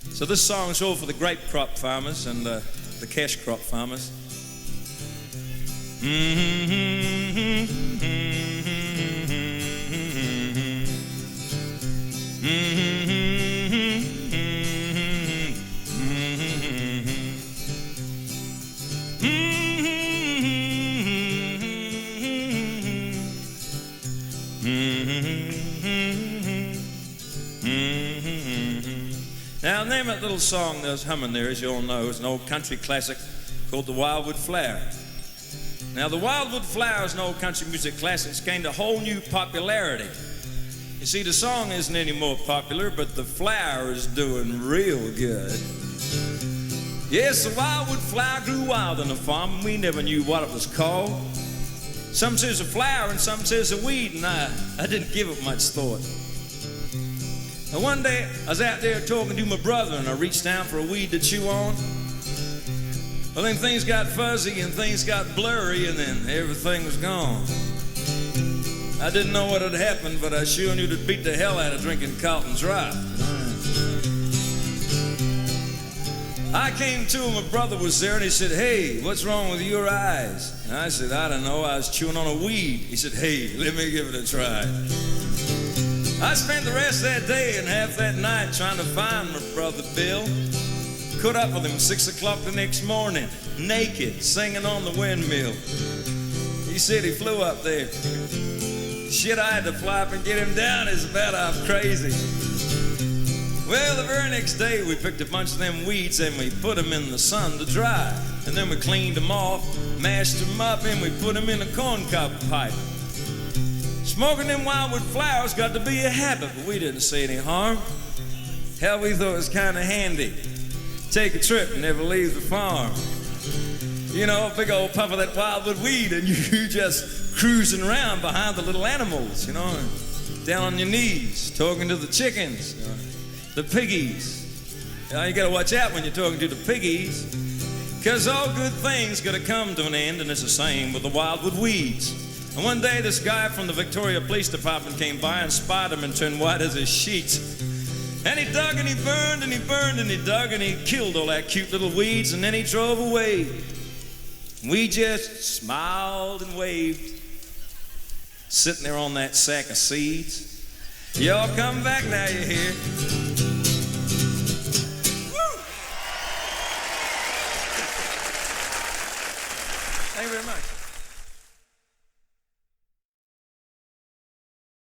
So this song is all for the grape crop farmers and the cash crop farmers. Now, the name of that little song that's humming there, as you all know, is an old country classic called the Wildwood Flower. Now, the Wildwood Flower is an old country music classic. It's gained a whole new popularity. You see, the song isn't any more popular, but the flower is doing real good. Yes, the Wildwood Flower grew wild on the farm, and we never knew what it was called. Some says a flower and some says a weed, and I didn't give it much thought. Now one day I was out there talking to my brother, and I reached down for a weed to chew on. Well, then things got fuzzy and things got blurry, and then everything was gone. I didn't know what had happened, but I sure knew it'd beat the hell out of drinking Caulton dry. I came to him, my brother was there, and he said, "Hey, what's wrong with your eyes?" And I said, "I don't know, I was chewing on a weed." He said, "Hey, let me give it a try." I spent the rest of that day and half that night trying to find my brother Bill. Caught up with him 6 o'clock the next morning, naked, singing on the windmill. He said he flew up there. Shit, I had to fly up and get him down. It's about half crazy. Well, the very next day we picked a bunch of them weeds and we put them in the sun to dry. And then we cleaned them off, mashed them up, and we put them in a corncob pipe. Smoking them Wildwood flowers got to be a habit, but we didn't see any harm. Hell, we thought it was kind of handy. Take a trip and never leave the farm. You know, a big old puff of that wildwood weed and you just cruising around behind the little animals, you know, down on your knees, talking to the chickens, the piggies. You gotta watch out when you're talking to the piggies, because all good things gotta come to an end, and it's the same with the wildwood weeds. And one day this guy from the Victoria Police Department came by and spied him and turned white as his sheets. And he dug and he burned and he burned and he dug and he killed all that cute little weeds, and then he drove away. We just smiled and waved, sitting there on that sack of seeds. Y'all come back now, you hear? Woo! Thank you very much.